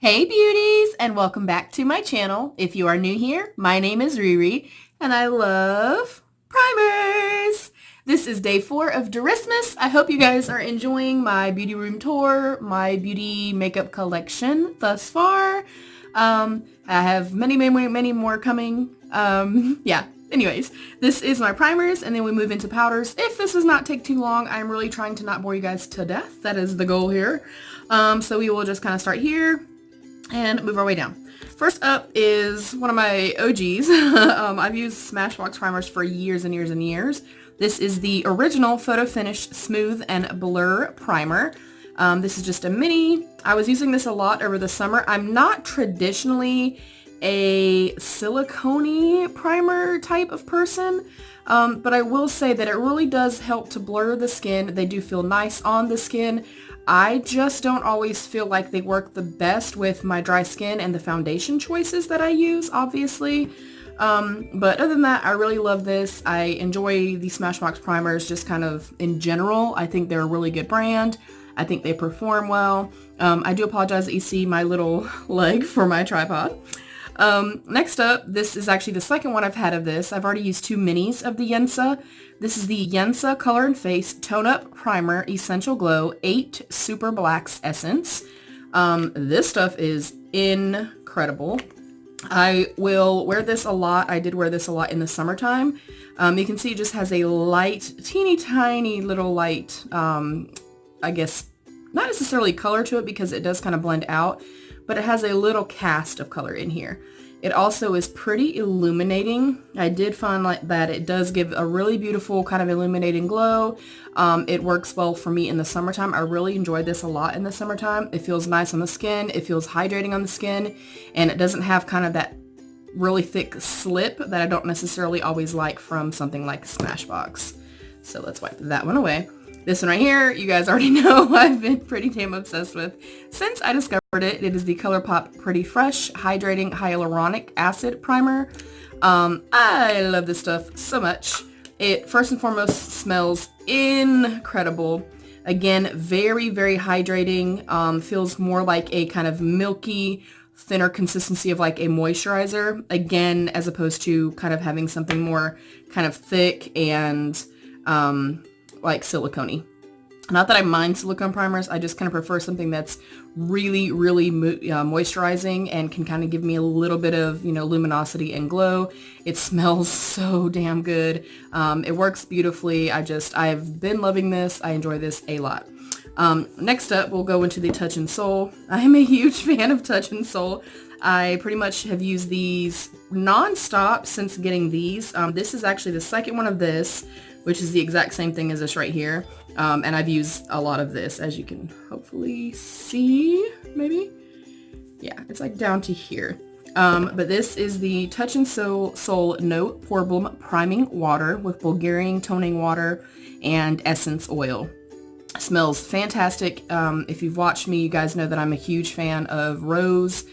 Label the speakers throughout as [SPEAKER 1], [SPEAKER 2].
[SPEAKER 1] Hey beauties, and welcome back to my channel. If you are new here, my name is Riri and I love primers. This is day 4 of Derissmas. I hope you guys are enjoying my beauty room tour, my beauty makeup collection thus far. I have many more coming. Anyways, this is my primers and then we move into powders. If this does not take too long, I'm really trying to not bore you guys to death. That is the goal here. So we will just kind of start here and move our way down. First up is one of my OGs. I've used Smashbox primers for years and years and years. This is the original Photo Finish Smooth and Blur Primer. This is just a mini. I was using this a lot over the summer. I'm not traditionally a silicone primer type of person, but I will say that it really does help to blur the skin. They do feel nice on the skin. I just don't always feel like they work the best with my dry skin and the foundation choices that I use, obviously. But other than that, I really love this. I enjoy the Smashbox primers just kind of in general. I think they're a really good brand. I think they perform well. I do apologize that you see my little leg for my tripod. Next up, this is actually the second one I've had of this. I've already used 2 minis of the Yensa. This is the Yensa Color and Face Tone Up Primer Essential Glow 8 Super Blacks Essence. This stuff is incredible. I will wear this a lot. I did wear this a lot in the summertime. You can see it just has a light, teeny tiny little light, I guess, not necessarily color to it because it does kind of blend out, but it has a little cast of color in here. It also is pretty illuminating. I did find that it does give a really beautiful kind of illuminating glow. It works well for me in the summertime. I really enjoyed this a lot in the summertime. It feels nice on the skin. It feels hydrating on the skin, and it doesn't have kind of that really thick slip that I don't necessarily always like from something like Smashbox. So let's wipe that one away. This one right here, you guys already know I've been pretty damn obsessed with since I discovered it. It is the ColourPop Pretty Fresh Hydrating Hyaluronic Acid Primer. I love this stuff so much. It first and foremost smells incredible. Again, very hydrating. Feels more like a kind of milky, thinner consistency of like a moisturizer. Again, as opposed to kind of having something more kind of thick and like silicone-y. Not that I mind silicone primers, I just kind of prefer something that's really moisturizing and can kind of give me a little bit of, luminosity and glow. It smells so damn good. It works beautifully. I've been loving this. I enjoy this a lot. Next up, we'll go into the Touch in Sol. I am a huge fan of Touch in Sol. I pretty much have used these non-stop since getting these. This is actually the second one of this, which is the exact same thing as this right here. And I've used a lot of this, as you can hopefully see, maybe? Yeah, it's like down to here. But this is the Touch in Sol No Problem Priming Water with Bulgarian Toning Water and Essence Oil. Smells fantastic. If you've watched me, you guys know that I'm a huge fan of rose.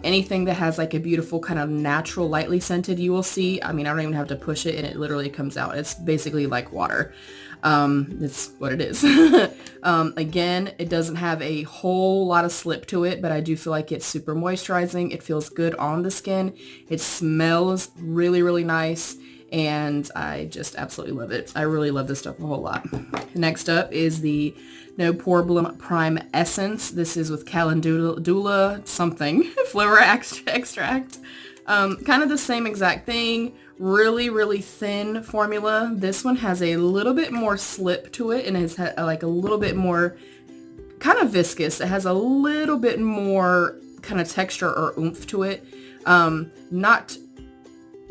[SPEAKER 1] Anything that has like a beautiful kind of natural lightly scented, you will see. I mean, I don't even have to push it and it literally comes out. It's basically like water. It's what it is. Again, it doesn't have a whole lot of slip to it, but I do feel like it's super moisturizing. It feels good on the skin. It smells really nice. And I just absolutely love it. I really love this stuff a whole lot. Next up is the No Problem Prime Essence. This is with calendula something flower extract. Kind of the same exact thing. Really thin formula. This one has a little bit more slip to it and it's like a little bit more kind of viscous. It has a little bit more kind of texture or oomph to it.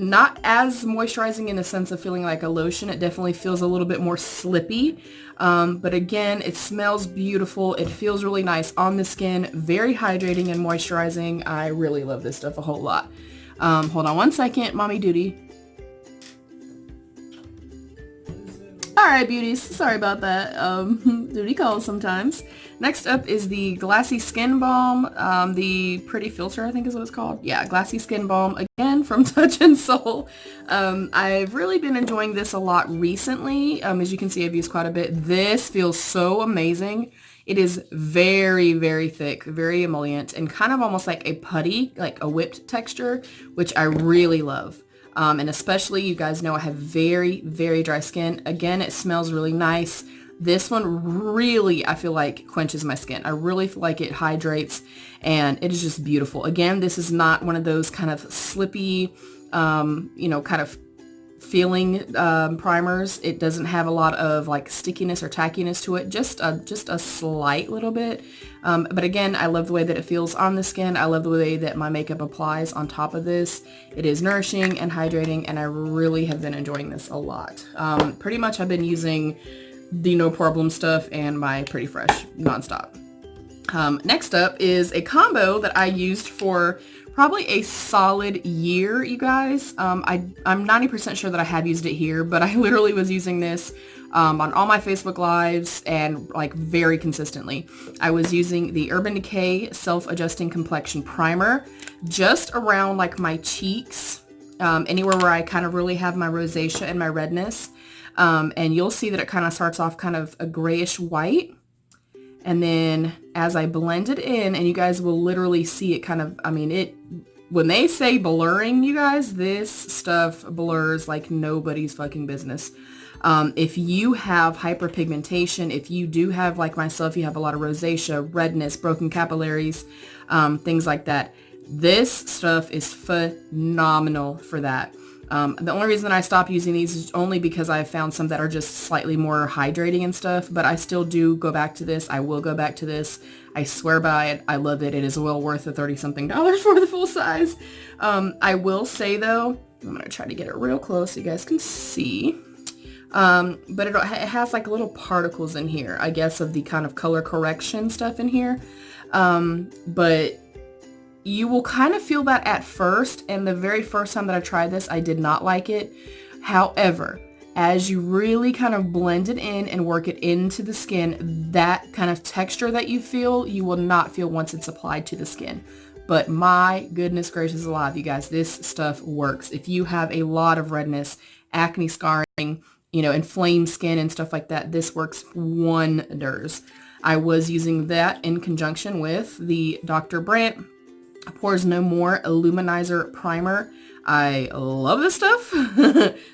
[SPEAKER 1] Not as moisturizing in the sense of feeling like a lotion. It definitely feels a little bit more slippy. But again, it smells beautiful. It feels really nice on the skin. Very hydrating and moisturizing. I really love this stuff a whole lot. Hold on one second, mommy duty. Alright beauties, sorry about that. Duty calls sometimes. Next up is the Glassy Skin Balm, the Pretty Filter I think is what it's called. Yeah, Glassy Skin Balm, again from Touch in Sol. I've really been enjoying this a lot recently. As you can see, I've used quite a bit. This feels so amazing. It is very, very thick, very emollient, and kind of almost like a putty, like a whipped texture, which I really love. And especially, you guys know I have very, very dry skin. Again, it smells really nice. This one really, I feel like, quenches my skin. I really feel like it hydrates, and it is just beautiful. Again, this is not one of those kind of slippy, you know, kind of feeling primers. It doesn't have a lot of like stickiness or tackiness to it, just a slight little bit. But again, I love the way that it feels on the skin. I love the way that my makeup applies on top of this. It is nourishing and hydrating, and I really have been enjoying this a lot. Pretty much I've been using the No Problem stuff and my Pretty Fresh nonstop. Next up is a combo that I used for probably a solid year, you guys. I'm 90% sure that I have used it here, but I literally was using this on all my Facebook lives and like very consistently. I was using the Urban Decay Self-Adjusting Complexion Primer just around like my cheeks, anywhere where I kind of really have my rosacea and my redness. And you'll see that it kind of starts off kind of a grayish white. And then as I blend it in, and you guys will literally see it kind of, I mean, when they say blurring, you guys, this stuff blurs like nobody's fucking business. If you have hyperpigmentation, if you do have, like myself, you have a lot of rosacea, redness, broken capillaries, things like that, this stuff is phenomenal for that. The only reason I stopped using these is only because I found some that are just slightly more hydrating and stuff, but I still do go back to this. I will go back to this. I swear by it. I love it. It is well worth the $30-something for the full size. I will say though, I'm going to try to get it real close so you guys can see. But it has like little particles in here, I guess, of the kind of color correction stuff in here. But you will kind of feel that at first, and the very first time that I tried this, I did not like it. However, as you really kind of blend it in and work it into the skin, that kind of texture that you feel, you will not feel once it's applied to the skin. But my goodness gracious alive, you guys, this stuff works. If you have a lot of redness, acne scarring, you know, inflamed skin and stuff like that, this works wonders. I was using that in conjunction with the Dr. Brandt Pores No More Illuminizer Primer. I love this stuff.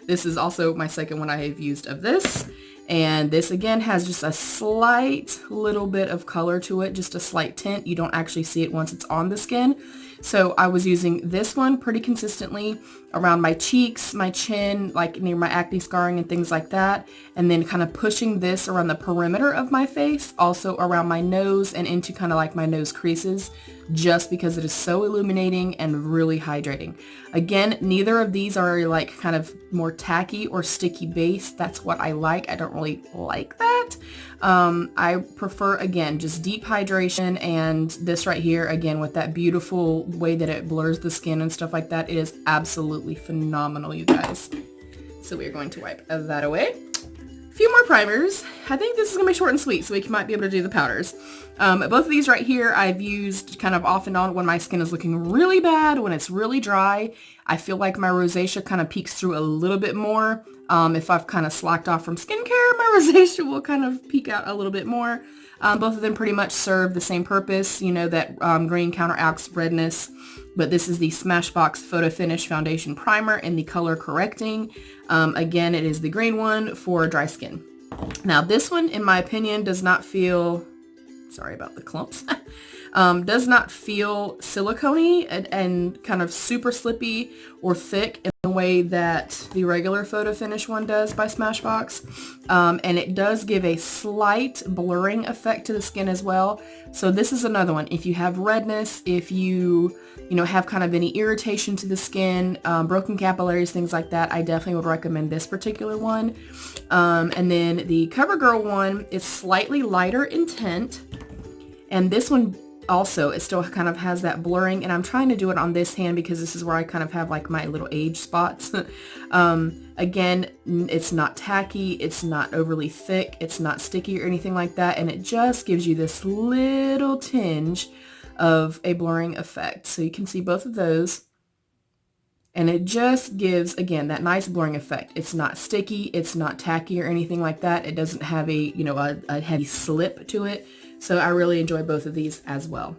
[SPEAKER 1] This is also my second one I have used of this. And this again has just a slight little bit of color to it, just a slight tint. You don't actually see it once it's on the skin. So I was using this one pretty consistently around my cheeks, my chin, like near my acne scarring and things like that. And then kind of pushing this around the perimeter of my face, also around my nose and into kind of like my nose creases, just because it is so illuminating and really hydrating. Again, neither of these are like kind of more tacky or sticky base. That's what I like. I don't really like that. I prefer, again, just deep hydration, and this right here, again, with that beautiful way that it blurs the skin and stuff like that, it is absolutely phenomenal, you guys. So we are going to wipe that away. A few more primers. I think this is going to be short and sweet, so we might be able to do the powders. Both of these right here I've used kind of off and on when my skin is looking really bad, when it's really dry. I feel like my rosacea kind of peeks through a little bit more. If I've kind of slacked off from skincare, my rosacea will kind of peek out a little bit more. Both of them pretty much serve the same purpose, you know, that green counteracts redness. But this is the Smashbox Photo Finish Foundation Primer in the color correcting. Again, it is the green one for dry skin. Now this one, in my opinion, does not feel, sorry about the clumps, does not feel silicone and kind of super slippy or thick in the way that the regular Photo Finish one does by Smashbox. And it does give a slight blurring effect to the skin as well. So this is another one. If you have redness, if you have kind of any irritation to the skin, broken capillaries, things like that, I definitely would recommend this particular one. And then the CoverGirl one is slightly lighter in tint. And this one also, it still kind of has that blurring, and I'm trying to do it on this hand because this is where I kind of have like my little age spots. Again, it's not tacky, it's not overly thick, it's not sticky or anything like that, and it just gives you this little tinge of a blurring effect. So you can see both of those, and it just gives, again, that nice blurring effect. It's not sticky, it's not tacky or anything like that. It doesn't have a heavy slip to it. So I really enjoy both of these as well.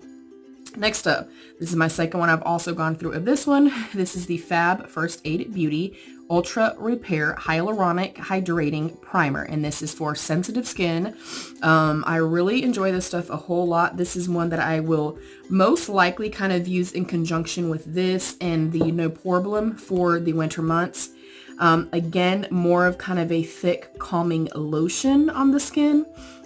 [SPEAKER 1] Next up, this is my second one I've also gone through of this one. This is the Fab First Aid Beauty Ultra Repair Hyaluronic Hydrating Primer, and this is for sensitive skin. I really enjoy this stuff a whole lot. This is one that I will most likely kind of use in conjunction with this and the No Problem for the winter months. Again, more of kind of a thick calming lotion on the skin.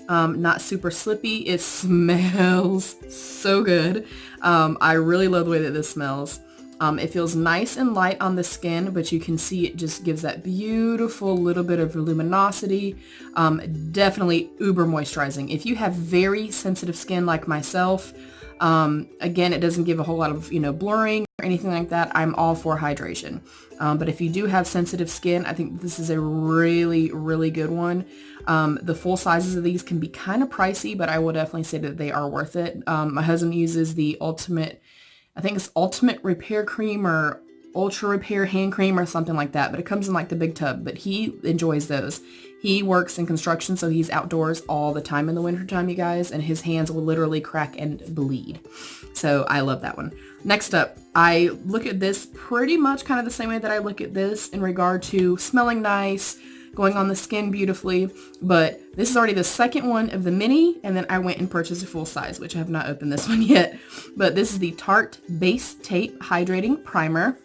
[SPEAKER 1] Not super slippy. It smells so good. I really love the way that this smells. It feels nice and light on the skin, but you can see it just gives that beautiful little bit of luminosity. Definitely uber moisturizing. If you have very sensitive skin like myself, again, it doesn't give a whole lot of, blurring or anything like that. I'm all for hydration. But if you do have sensitive skin, I think this is a really, really good one. The full sizes of these can be kind of pricey, but I will definitely say that they are worth it. My husband uses the Ultimate Repair Cream or Ultra Repair Hand Cream or something like that, but it comes in like the big tub, but he enjoys those. He works in construction, so he's outdoors all the time in the wintertime, you guys, and his hands will literally crack and bleed. So I love that one. Next up, I look at this pretty much kind of the same way that I look at this in regard to smelling nice, going on the skin beautifully, but this is already the second one of the mini, and then I went and purchased a full size, which I have not opened this one yet, but this is the Tarte Base Tape Hydrating Primer.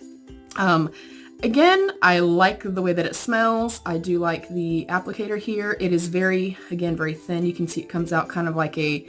[SPEAKER 1] Again, I like the way that it smells. I do like the applicator here. It is very thin. You can see it comes out kind of like a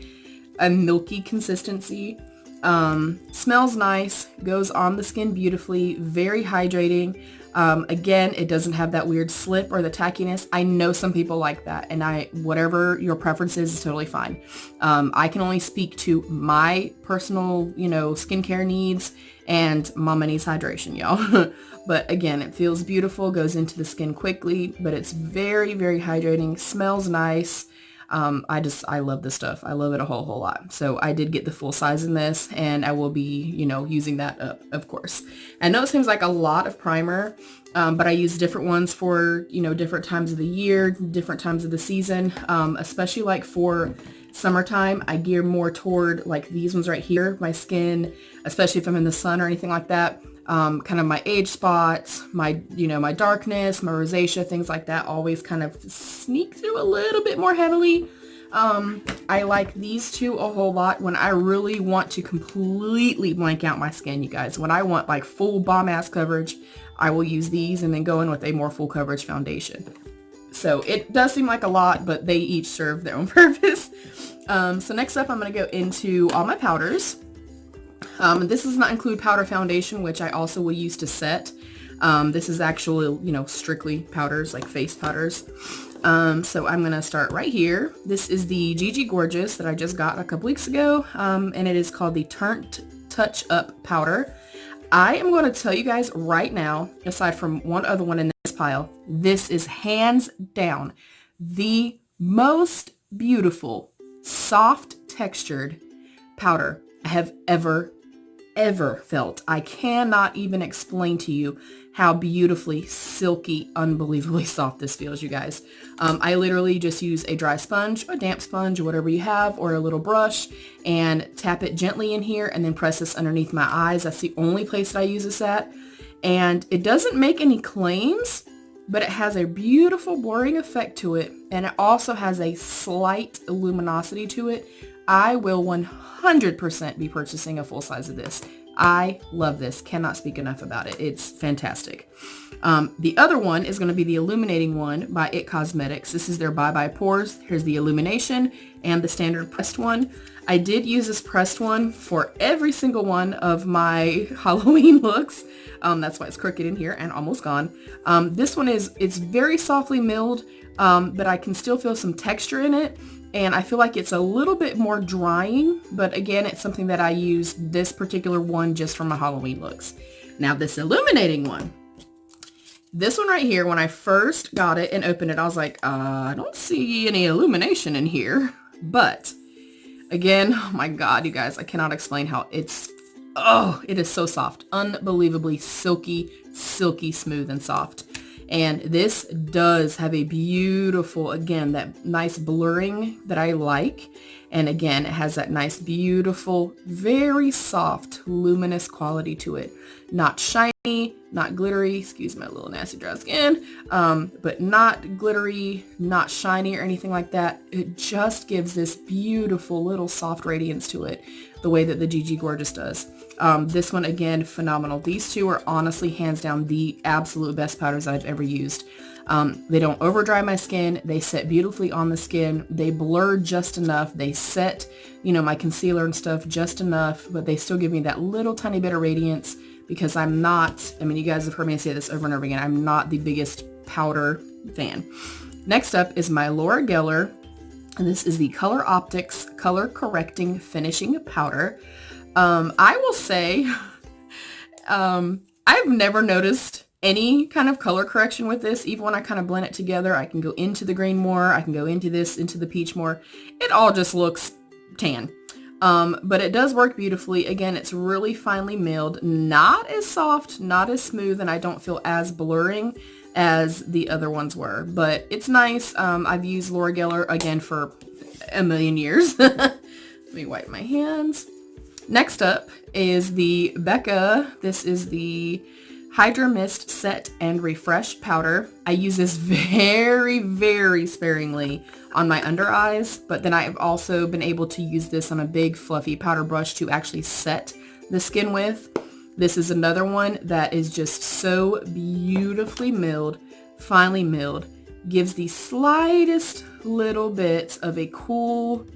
[SPEAKER 1] milky consistency. Smells nice, goes on the skin beautifully, very hydrating. Again, it doesn't have that weird slip or the tackiness. I know some people like that, and whatever your preference is totally fine. I can only speak to my personal, skincare needs, and mama needs hydration, y'all. But again, it feels beautiful, goes into the skin quickly, but it's very, very hydrating, smells nice. I love this stuff. I love it a whole lot. So I did get the full size in this, and I will be, using that up, of course. I know it seems like a lot of primer, but I use different ones for, different times of the year, different times of the season, especially like for summertime. I gear more toward like these ones right here, my skin, especially if I'm in the sun or anything like that. Kind of my age spots, my darkness, my rosacea, things like that always kind of sneak through a little bit more heavily. I like these two a whole lot when I really want to completely blank out my skin, you guys. When I want like full bomb ass coverage, I will use these and then go in with a more full coverage foundation. So it does seem like a lot, but they each serve their own purpose. So next up, I'm going to go into all my powders. This does not include powder foundation, which I also will use to set. This is actually, strictly powders, like face powders. So I'm going to start right here. This is the Gigi Gorgeous that I just got a couple weeks ago, and it is called the Turnt Touch Up Powder. I am going to tell you guys right now, aside from one other one in this pile, this is hands down the most beautiful, soft textured powder I have ever felt. I cannot even explain to you how beautifully silky, unbelievably soft this feels, you guys. I literally just use a dry sponge, a damp sponge, or whatever you have, or a little brush, and tap it gently in here and then press this underneath my eyes. That's the only place that I use this at. And it doesn't make any claims, but it has a beautiful blurring effect to it, and it also has a slight luminosity to it. I will 100% be purchasing a full size of this. I love this. Cannot speak enough about it. It's fantastic. The other one is going to be the Illuminating one by IT Cosmetics. This is their Bye Bye Pores. Here's the Illumination and the standard pressed one. I did use this pressed one for every single one of my Halloween looks. That's why it's crooked in here and almost gone. This one it's very softly milled, but I can still feel some texture in it. And I feel like it's a little bit more drying, but again, it's something that I use this particular one just for my Halloween looks. Now this Illuminating one. This one right here, when I first got it and opened it, I was like, I don't see any illumination in here. But again, oh my God, you guys, I cannot explain how it is so soft. Unbelievably silky, smooth and soft. And this does have a beautiful, again, that nice blurring that I like. And again, it has that nice, beautiful, very soft, luminous quality to it. Not shiny, not glittery, excuse my little nasty dry skin, but not glittery, not shiny or anything like that. It just gives this beautiful little soft radiance to it, the way that the GG Gorgeous does. This one, again, phenomenal. These two are honestly hands down the absolute best powders I've ever used. They don't over dry my skin. They set beautifully on the skin. They blur just enough. They set, you know, my concealer and stuff just enough, but they still give me that little tiny bit of radiance, because I'm not, I mean, you guys have heard me say this over and over again, I'm not the biggest powder fan. Next up is my Laura Geller, and this is the Color Optics Color Correcting Finishing Powder. I will say, I've never noticed any kind of color correction with this. Even when I kind of blend it together, I can go into the green more, I can go into this, into the peach more. It all just looks tan. But it does work beautifully. Again, it's really finely milled, not as soft, not as smooth, and I don't feel as blurring as the other ones were, but it's nice. I've used Laura Geller again for a million years. Let me wipe my hands. Next up is the Becca. This is the Hydra Mist Set and Refresh Powder. I use this very, very sparingly on my under eyes, but then I've also been able to use this on a big fluffy powder brush to actually set the skin with. This is another one that is just so beautifully milled, finely milled, gives the slightest little bits of a cool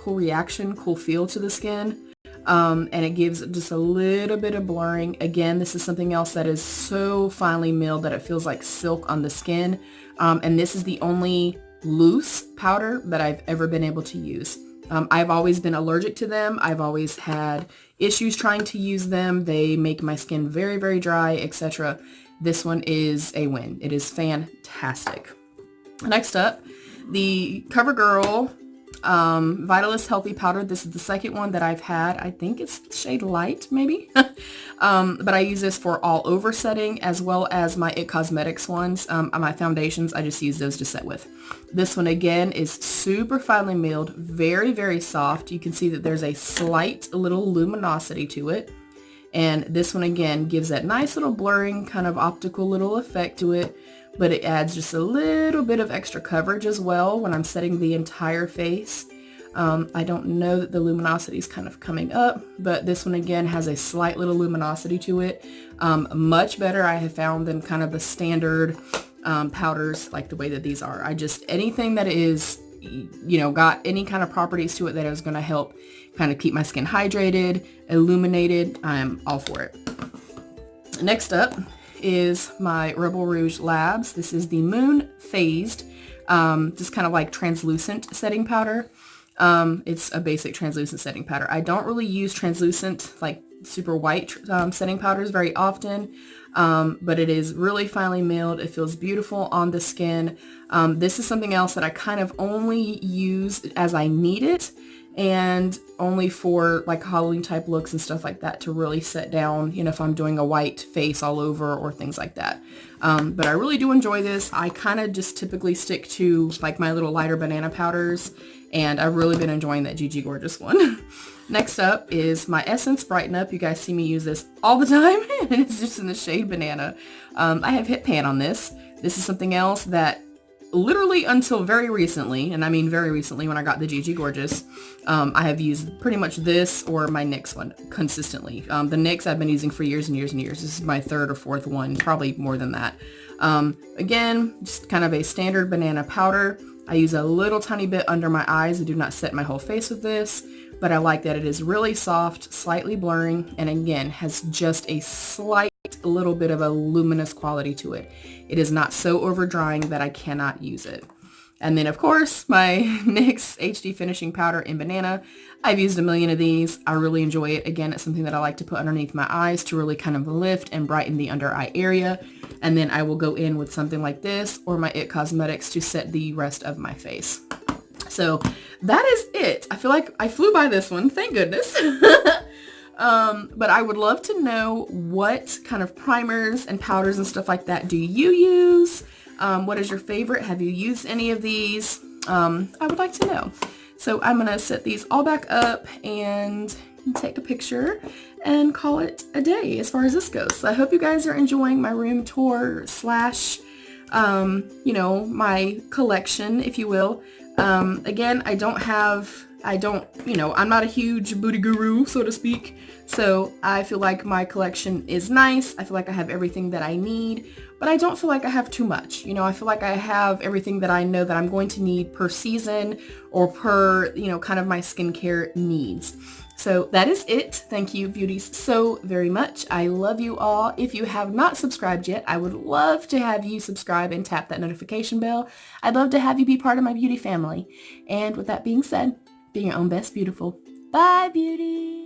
[SPEAKER 1] reaction, cool feel to the skin. And it gives just a little bit of blurring. Again, this is something else that is so finely milled that it feels like silk on the skin. And this is the only loose powder that I've ever been able to use. I've always been allergic to them. I've always had issues trying to use them. They make my skin very, very dry, etc. This one is a win. It is fantastic. Next up, the CoverGirl Vitalist Healthy Powder. This is the second one that I've had. I think it's shade light, maybe. But I use this for all over setting, as well as my IT Cosmetics ones. My foundations, I just use those to set with. This one, again, is super finely milled, very, very soft. You can see that there's a slight little luminosity to it. And this one, again, gives that nice little blurring kind of optical little effect to it. But it adds just a little bit of extra coverage as well when I'm setting the entire face. I don't know that the luminosity is kind of coming up, but this one again has a slight little luminosity to it. Much better, I have found, than kind of the standard powders like the way that these are. Anything that is, you know, got any kind of properties to it that is going to help kind of keep my skin hydrated, illuminated, I'm all for it. Next up is my Rebel Rouge Labs. This is the Moon Phased, just kind of like translucent setting powder. It's a basic translucent setting powder. I don't really use translucent, like super white setting powders very often, but it is really finely milled. It feels beautiful on the skin. This is something else that I kind of only use as I need it, and only for like Halloween type looks and stuff like that to really set down, you know, if I'm doing a white face all over or things like that. But I really do enjoy this. I kind of just typically stick to like my little lighter banana powders, and I've really been enjoying that GG Gorgeous one. Next up is my Essence Brighten Up. You guys see me use this all the time, and it's just in the shade Banana. I have hit pan on this. This is something else that literally until very recently, and I mean very recently when I got the GG Gorgeous, I have used pretty much this or my NYX one consistently. The NYX I've been using for years and years and years. This is my third or fourth one, probably more than that. Again, just kind of a standard banana powder. I use a little tiny bit under my eyes. I do not set my whole face with this, but I like that it is really soft, slightly blurring, and again, has just a slight little bit of a luminous quality to it. It is not so over drying that I cannot use it. And then of course, my NYX HD Finishing Powder in Banana. I've used a million of these. I really enjoy it. Again, it's something that I like to put underneath my eyes to really kind of lift and brighten the under eye area. And then I will go in with something like this or my IT Cosmetics to set the rest of my face. So that is it. I feel like I flew by this one. Thank goodness. But I would love to know what kind of primers and powders and stuff like that do you use? What is your favorite? Have you used any of these? I would like to know. So I'm going to set these all back up and take a picture and call it a day as far as this goes. So I hope you guys are enjoying my room tour slash, you know, my collection, if you will. Again, I'm not a huge booty guru, so to speak. So I feel like my collection is nice. I feel like I have everything that I need, but I don't feel like I have too much. You know, I feel like I have everything that I know that I'm going to need per season or per, you know, kind of my skincare needs. So that is it. Thank you, beauties, so very much. I love you all. If you have not subscribed yet, I would love to have you subscribe and tap that notification bell. I'd love to have you be part of my beauty family. And with that being said, be your own best beautiful. Bye, beauty.